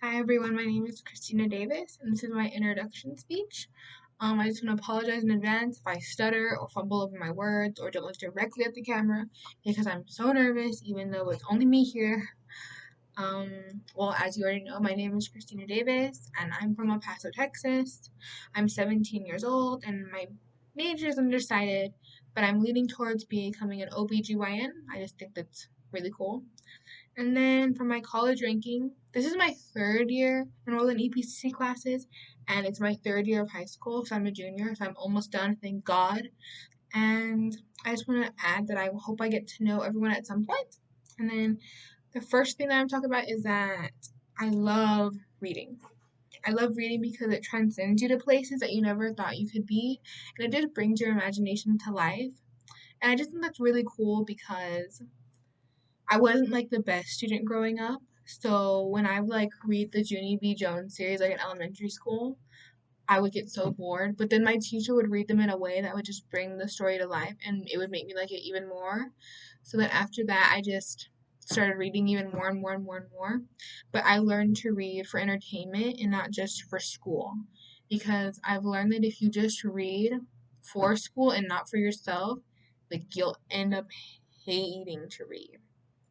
Hi everyone, my name is Kristina Davis, and this is my introduction speech. I just want to apologize in advance if I stutter or fumble over my words or don't look directly at the camera because I'm so nervous, even though it's only me here. As you already know, my name is Kristina Davis, and I'm from El Paso, Texas. I'm 17 years old, and my major is undecided, but I'm leaning towards becoming an OBGYN. I just think that's really cool. And then for my college ranking, this is my third year enrolled in EPCC classes, and it's my third year of high school, so I'm a junior, so I'm almost done, thank God. And I just want to add that I hope I get to know everyone at some point. And then the first thing that I'm talking about is that I love reading. I love reading because it transcends you to places that you never thought you could be, and it just brings your imagination to life. And I just think that's really cool because I wasn't like the best student growing up. So when I would like read the Junie B. Jones series like in elementary school, I would get so bored. But then my teacher would read them in a way that would just bring the story to life and it would make me like it even more. So then after that I just started reading even more and more and more and more. But I learned to read for entertainment and not just for school. Because I've learned that if you just read for school and not for yourself, like you'll end up hating to read.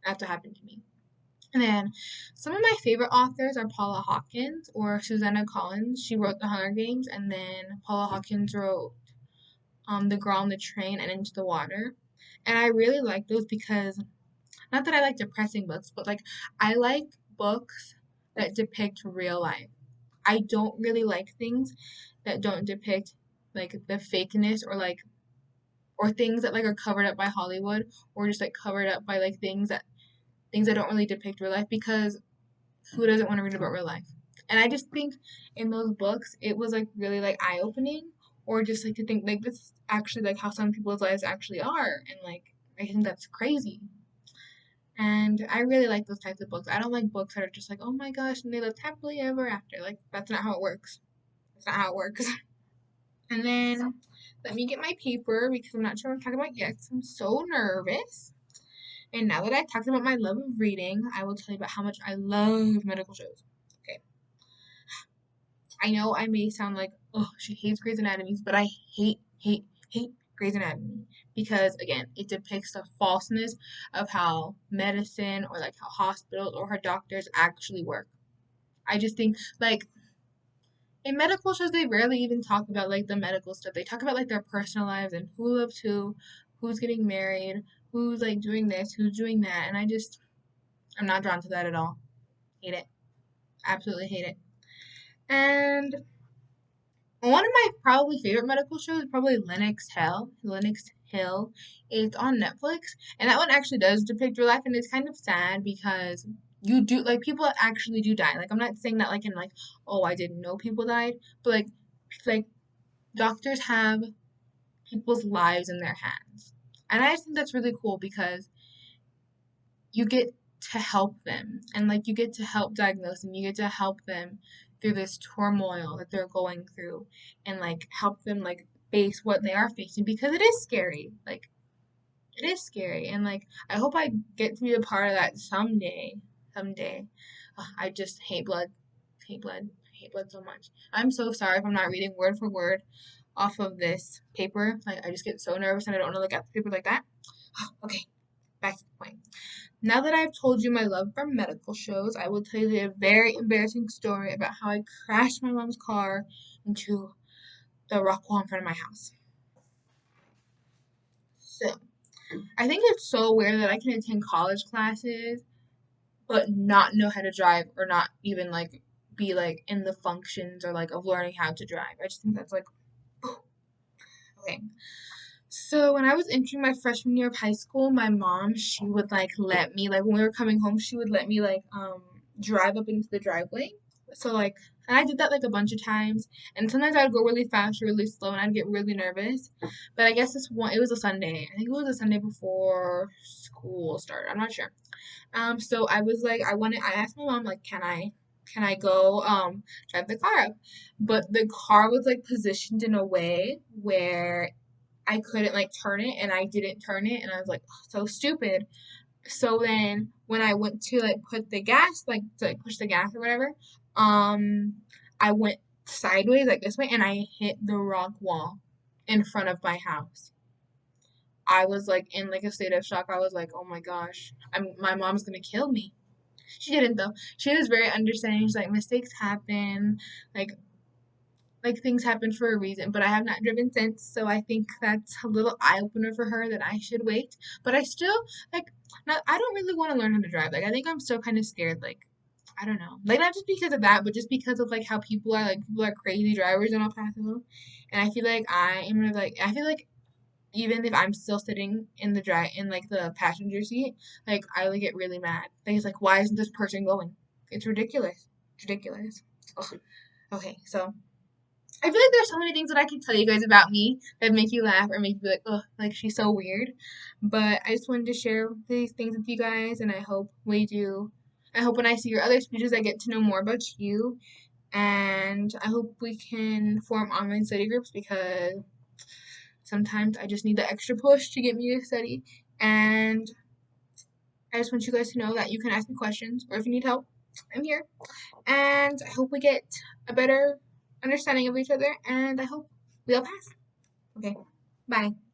That's what happened to me. And then some of my favorite authors are Paula Hawkins or Susanna Collins. She wrote The Hunger Games, and then Paula Hawkins wrote The Girl on the Train and Into the Water. And I really like those because, not that I like depressing books, but like I like books that depict real life. I don't really like things that don't depict like the fakeness or things that like are covered up by Hollywood or just like covered up by like things that don't really depict real life because who doesn't want to read about real life? And I just think in those books it was like really like eye opening or just like to think like this is actually like how some people's lives actually are and like I think that's crazy. And I really like those types of books. I don't like books that are just like, oh my gosh, and they lived happily ever after. Like that's not how it works. That's not how it works. And then let me get my paper because I'm not sure what I'm talking about yet. 'Cause I'm so nervous. And now that I've talked about my love of reading, I will tell you about how much I love medical shows. Okay. I know I may sound like, oh, she hates Grey's Anatomy, but I hate Grey's Anatomy because, again, it depicts the falseness of how medicine or like how hospitals or her doctors actually work. I just think, like, in medical shows, they rarely even talk about like the medical stuff. They talk about like their personal lives and who loves who, who's getting married, who's like doing this, who's doing that, and I'm not drawn to that at all. Hate it. Absolutely hate it. And one of my probably favorite medical shows is probably Lennox Hill. Lennox Hill. It's on Netflix, and that one actually does depict real life, and it's kind of sad because you do like people actually do die. Like I'm not saying that like in like oh I didn't know people died, but like doctors have people's lives in their hands, and I just think that's really cool because you get to help them and like you get to help diagnose them, you get to help them through this turmoil that they're going through and like help them like face what they are facing because it is scary, like it is scary, and like I hope I get to be a part of that someday. Ugh, I just hate blood so much. I'm so sorry if I'm not reading word for word off of this paper. Like I just get so nervous and I don't want to look at the paper like that. Okay, back to the point. Now that I've told you my love for medical shows, I will tell you a very embarrassing story about how I crashed my mom's car into the rock wall in front of my house. So, I think it's so weird that I can attend college classes but not know how to drive or not even like be like in the functions or like of learning how to drive. I just think that's like okay. So when I was entering my freshman year of high school, my mom, she would like let me like when we were coming home, she would let me like drive up into the driveway. So like and I did that like a bunch of times and sometimes I'd go really fast or really slow and I'd get really nervous. But I guess this one it was a Sunday. I think it was a Sunday before school started. I'm not sure. So I was like I asked my mom like can I go drive the car up? But the car was like positioned in a way where I couldn't like turn it and I didn't turn it and I was like, oh, so stupid. So then when I went to like put the gas, like to like push the gas or whatever, um, I went sideways like this way and I hit the rock wall in front of my house. I was like in like a state of shock. I was like, oh my gosh, my mom's gonna kill me. She didn't though. She was very understanding. She's like, mistakes happen, like like things happen for a reason. But I have not driven since, so I think that's a little eye opener for her that I should wait. But I still like not. I don't really want to learn how to drive. Like I think I'm still kind of scared. Like I don't know. Like not just because of that, but just because of like how people are. Like people are crazy drivers in El Paso, and I feel like I am like I feel like even if I'm still sitting in the in like the passenger seat, like I would get really mad. Like it's like why isn't this person going? It's ridiculous. It's ridiculous. Ugh. Okay, so I feel like there's so many things that I can tell you guys about me that make you laugh or make you be like, oh, like she's so weird. But I just wanted to share these things with you guys, and I hope we do. I hope when I see your other speeches, I get to know more about you, and I hope we can form online study groups because sometimes I just need the extra push to get me to study. And I just want you guys to know that you can ask me questions, or if you need help, I'm here. And I hope we get a better understanding of each other, and I hope we all pass. Okay, bye.